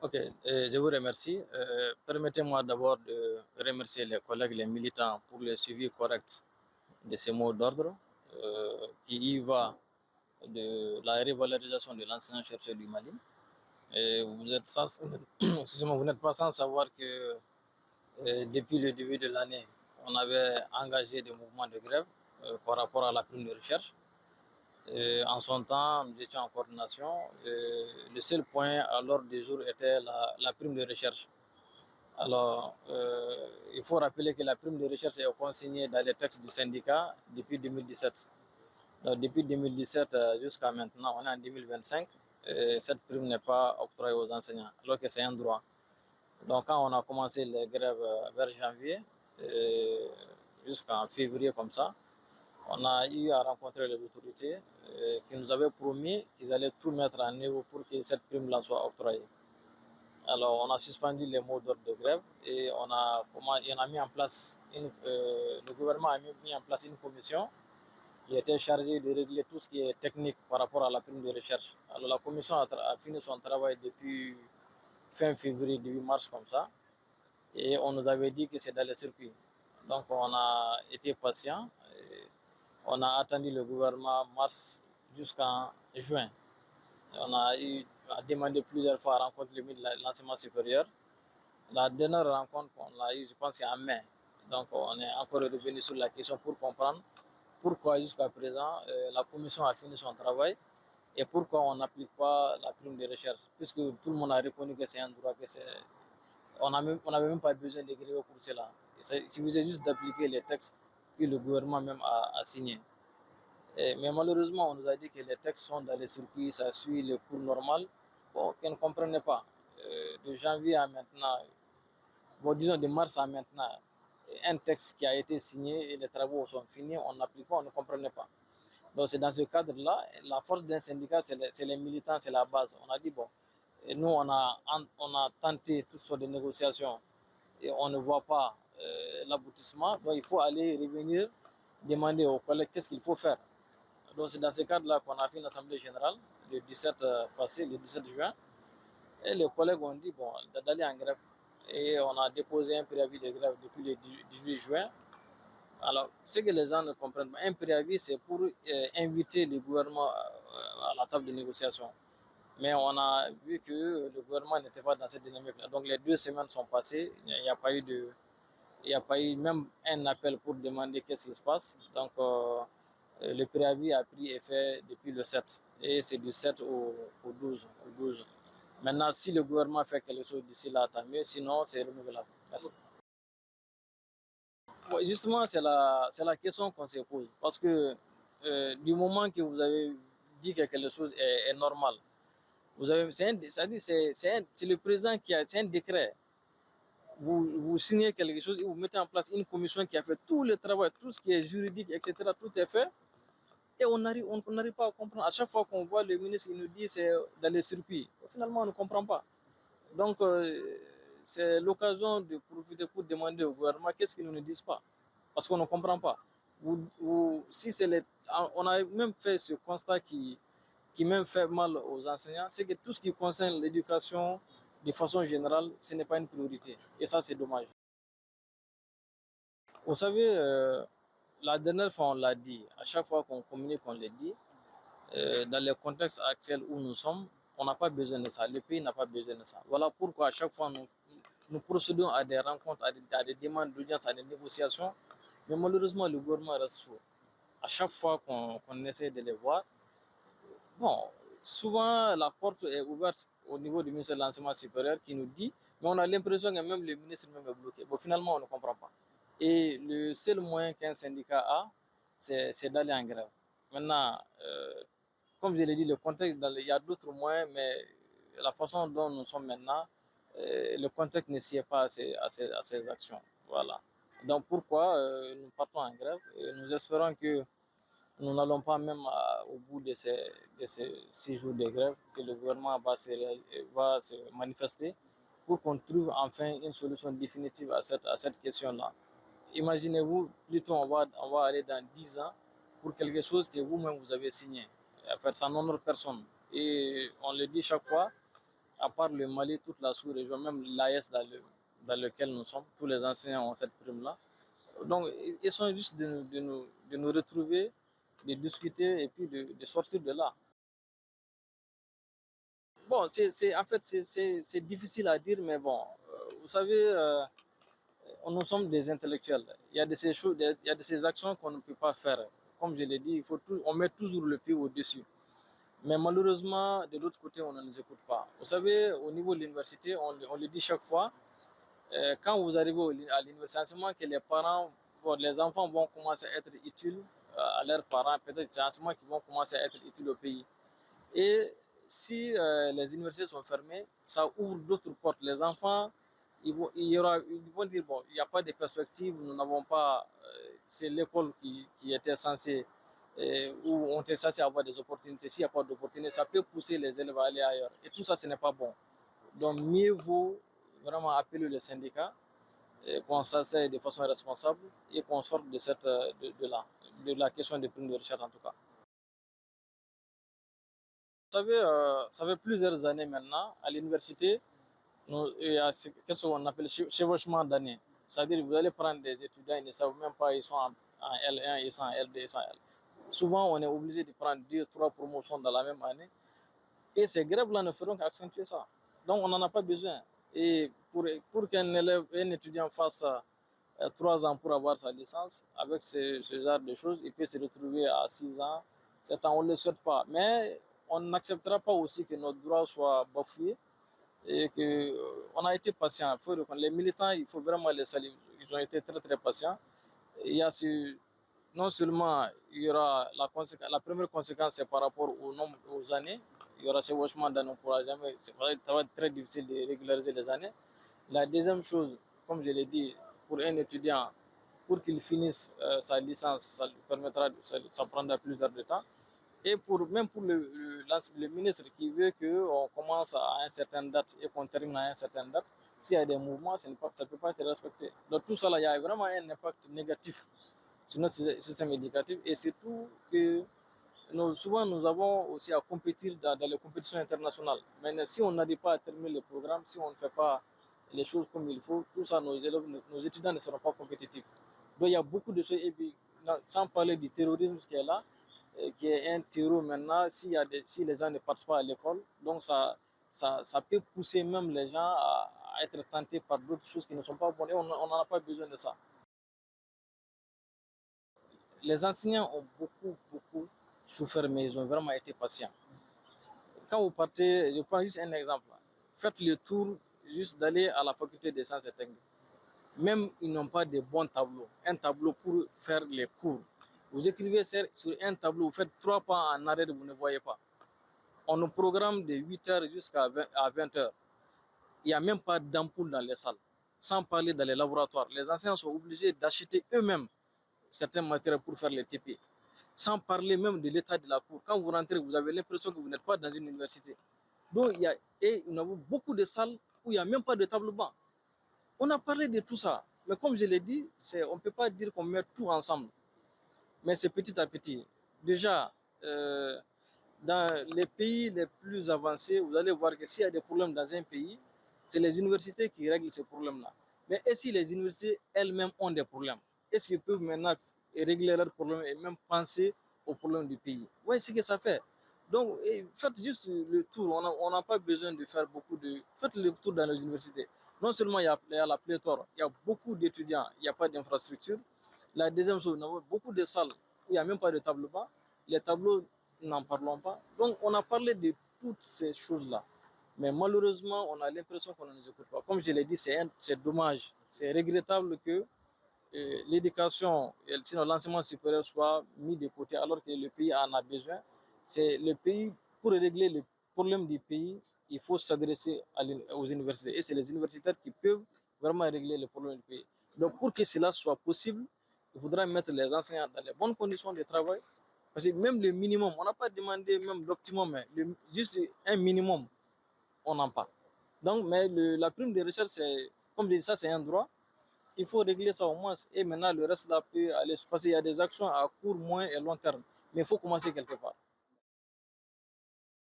Ok, je vous remercie. Permettez-moi d'abord de remercier les collègues, les militants pour le suivi correct de ces mots d'ordre qui y va de la revalorisation de l'enseignant-chercheur du Mali. Et vous n'êtes pas sans savoir que depuis le début de l'année, on avait engagé des mouvements de grève par rapport à la prime de recherche. En son temps, nous étions en coordination. Le seul point à l'ordre du jour était la prime de recherche. Alors, il faut rappeler que la prime de recherche est consignée dans les textes du syndicat depuis 2017. Donc, depuis 2017 jusqu'à maintenant, on est en 2025, et cette prime n'est pas octroyée aux enseignants, alors que c'est un droit. Donc, quand on a commencé les grèves vers janvier, jusqu'en février comme ça, on a eu à rencontrer les autorités qui nous avaient promis qu'ils allaient tout mettre en œuvre pour que cette prime-là soit octroyée. Alors, on a suspendu les mots d'ordre de grève et on a mis en place le gouvernement a mis en place une commission qui était chargée de régler tout ce qui est technique par rapport à la prime de recherche. Alors, la commission a fini son travail depuis fin février, début mars comme ça, et on nous avait dit que c'est dans les circuits. Donc, on a été patient. On a attendu le gouvernement mars jusqu'en juin. On a demandé plusieurs fois à rencontrer le ministre de l'enseignement supérieur. La dernière rencontre qu'on a eue, je pense, c'est en mai. Donc, on est encore revenu sur la question pour comprendre pourquoi jusqu'à présent la commission a fini son travail et pourquoi on n'applique pas la prime de recherche, puisque tout le monde a reconnu que c'est un droit, on n'avait même pas besoin de gréver pour cela. Il suffisait juste d'appliquer les textes que le gouvernement même a signés. Mais malheureusement, on nous a dit que les textes sont dans les circuits, ça suit le cours normal. Bon, qu'on ne comprenait pas. De janvier à maintenant, bon, disons de mars à maintenant, un texte qui a été signé et les travaux sont finis, on n'applique pas, on ne comprenait pas. Donc c'est dans ce cadre-là, la force d'un syndicat, c'est les militants, c'est la base. On a dit, bon, et nous, on a tenté toutes sortes de négociations et on ne voit pas l'aboutissement. Donc il faut aller revenir, demander aux collègues qu'est-ce qu'il faut faire. Donc c'est dans ce cadre-là qu'on a fait une assemblée générale le 17 passé, le 17 juin. Et les collègues ont dit bon, d'aller en grève. Et on a déposé un préavis de grève depuis le 18 juin. Alors, ce que les gens ne comprennent pas, un préavis, c'est pour inviter le gouvernement à la table de négociation. Mais on a vu que le gouvernement n'était pas dans cette dynamique-là. Donc, les 2 semaines sont passées, il n'y a pas eu il n'y a pas eu même un appel pour demander qu'est-ce qui se passe. Donc, le préavis a pris effet depuis le 7. Et c'est du 7 au 12, au 12. Maintenant, si le gouvernement fait quelque chose d'ici là, tant mieux. Sinon, c'est renouvelable. Merci. Ouais, justement, c'est la question qu'on se pose. Parce que du moment que vous avez dit que quelque chose est normal, c'est le président c'est un décret. Vous signez quelque chose et vous mettez en place une commission qui a fait tout le travail, tout ce qui est juridique, etc. Tout est fait. Et on n'arrive pas à comprendre. À chaque fois qu'on voit le ministre, il nous dit c'est dans les circuits. Finalement, on ne comprend pas. Donc, c'est l'occasion de profiter pour demander au gouvernement qu'est-ce qu'ils ne nous disent pas. Parce qu'on ne comprend pas. Si c'est on a même fait ce constat qui même fait mal aux enseignants, c'est que tout ce qui concerne l'éducation, de façon générale, ce n'est pas une priorité. Et ça, c'est dommage. Vous savez, la dernière fois, on l'a dit, à chaque fois qu'on communique, on le dit, dans le contexte actuel où nous sommes, on n'a pas besoin de ça. Le pays n'a pas besoin de ça. Voilà pourquoi à chaque fois, nous procédons à des rencontres, à des demandes d'audience, à des négociations. Mais malheureusement, le gouvernement reste sourd. À chaque fois qu'on essaie de les voir, bon, souvent la porte est ouverte au niveau du ministère de l'Enseignement supérieur qui nous dit, mais on a l'impression que même le ministre même est bloqué. Bon, finalement, on ne comprend pas. Et le seul moyen qu'un syndicat a, c'est d'aller en grève. Maintenant, comme je l'ai dit, le contexte, il y a d'autres moyens, mais la façon dont nous sommes maintenant, le contexte ne sied pas à ces actions. Voilà. Donc pourquoi nous partons en grève et nous espérons que nous n'allons pas même au bout de ces 6 jours de grève, que le gouvernement va se manifester pour qu'on trouve enfin une solution définitive à cette question-là. Imaginez-vous, plutôt on va aller dans 10 ans pour quelque chose que vous-même vous avez signé. En fait, ça n'honore personne. Et on le dit chaque fois, à part le Mali, toute la sous-région, même l'AES dans lequel nous sommes, tous les enseignants ont cette prime-là. Donc, ils sont juste de nous retrouver, de discuter et puis de sortir de là. Bon, en fait, c'est difficile à dire, mais bon, vous savez, nous sommes des intellectuels. Il y a de ces choses, il y a de ces actions qu'on ne peut pas faire. Comme je l'ai dit, on met toujours le pied au-dessus. Mais malheureusement, de l'autre côté, on ne nous écoute pas. Vous savez, au niveau de l'université, on le dit chaque fois, quand vous arrivez à l'université, en ce moment que les parents, bon, les enfants vont commencer à être utiles à leurs parents, peut-être c'est en ce moment qu'ils vont commencer à être utiles au pays. Et si les universités sont fermées, ça ouvre d'autres portes. Les enfants, ils vont dire, bon, il n'y a pas de perspective, nous n'avons pas, c'est l'école qui était censée, où on était censé avoir des opportunités. S'il n'y a pas d'opportunités, ça peut pousser les élèves à aller ailleurs. Et tout ça, ce n'est pas bon. Donc, mieux vaut vraiment appeler les syndicats, qu'on s'asseye de façon responsable et qu'on sorte de, de la question des primes de recherche en tout cas. Vous savez, ça fait plusieurs années maintenant, à l'université, il y a ce qu'on appelle chevauchement d'année. C'est-à-dire que vous allez prendre des étudiants, ils ne savent même pas, ils sont en L1, ils sont en L2, ils sont en L. Souvent, on est obligé de prendre 2, 3 promotions dans la même année. Et ces grèves-là ne feront qu'accentuer ça. Donc, on n'en a pas besoin. Et pour qu'un élève, un étudiant fasse 3 ans pour avoir sa licence, avec ce genre de choses, il peut se retrouver à 6 ans, 7 ans, on ne le souhaite pas. Mais on n'acceptera pas aussi que nos droits soient bafoués et qu'on a été patient. Les militants, il faut vraiment les saluer. Ils ont été très, très patients. Il y a non seulement il y aura la première conséquence, c'est par rapport au nombre, aux années. Il y aura ce chevauchement d'années, on ne pourra jamais. Ça va être très difficile de régulariser les années. La deuxième chose, comme je l'ai dit, pour un étudiant, pour qu'il finisse sa licence, ça lui permettra, ça prendra plusieurs de temps. Et même pour le ministre qui veut qu'on commence à une certaine date et qu'on termine à une certaine date, s'il y a des mouvements, ça ne peut pas être respecté. Donc tout ça, là, il y a vraiment un impact négatif sur notre système éducatif et surtout que souvent nous avons aussi à compétir dans les compétitions internationales. Mais si on n'arrive pas à terminer le programme, si on ne fait pas les choses comme il faut, tout ça, nos étudiants ne seront pas compétitifs. Donc il y a beaucoup de choses, et puis, sans parler du terrorisme qui est là, qui est un terreau maintenant, si les gens ne partent pas à l'école, donc ça peut pousser même les gens à être tentés par d'autres choses qui ne sont pas bonnes et on n'en a pas besoin de ça. Les enseignants ont beaucoup souffert, mais ils ont vraiment été patients. Quand vous partez, je prends juste un exemple. Faites le tour juste d'aller à la faculté des sciences et techniques. Même ils n'ont pas de bons tableaux. Un tableau pour faire les cours. Vous écrivez sur un tableau, vous faites 3 pas en arrière, vous ne voyez pas. On nous programme de 8h jusqu'à 20h. Il n'y a même pas d'ampoule dans les salles. Sans parler dans les laboratoires. Les enseignants sont obligés d'acheter eux-mêmes certains matériels pour faire les TP. Sans parler même de l'état de la cour. Quand vous rentrez, vous avez l'impression que vous n'êtes pas dans une université. Donc, nous avons beaucoup de salles où il n'y a même pas de table banc. On a parlé de tout ça. Mais comme je l'ai dit, on ne peut pas dire qu'on met tout ensemble. Mais c'est petit à petit. Déjà, dans les pays les plus avancés, vous allez voir que s'il y a des problèmes dans un pays, c'est les universités qui règlent ces problèmes-là. Mais est-ce que les universités elles-mêmes ont des problèmes? Est-ce qu'ils peuvent maintenant régler leurs problèmes et même penser aux problèmes du pays? Oui, c'est ce que ça fait. Donc, faites juste le tour. On n'a pas besoin de faire beaucoup de... Faites le tour dans les universités. Non seulement il y a la pléthore, il y a beaucoup d'étudiants, il n'y a pas d'infrastructure. La deuxième chose, nous avons beaucoup de salles où il n'y a même pas de tableau bas. Les tableaux, n'en parlons pas. Donc, on a parlé de toutes ces choses-là. Mais malheureusement, on a l'impression qu'on ne nous écoute pas. Comme je l'ai dit, c'est dommage. C'est regrettable que l'éducation, sinon l'enseignement supérieur soit mis de côté alors que le pays en a besoin. C'est le pays, pour régler les problèmes du pays, il faut s'adresser aux universités. Et c'est les universitaires qui peuvent vraiment régler les problèmes du pays. Donc pour que cela soit possible, il faudra mettre les enseignants dans les bonnes conditions de travail. Parce que même le minimum, on n'a pas demandé même l'optimum, mais juste un minimum, on n'en pas. Donc, mais la prime de recherche, comme je dis, ça c'est un droit. Il faut régler ça au moins. Et maintenant, le reste là peut aller. Parce qu'il y a des actions à court, moyen et long terme. Mais il faut commencer quelque part.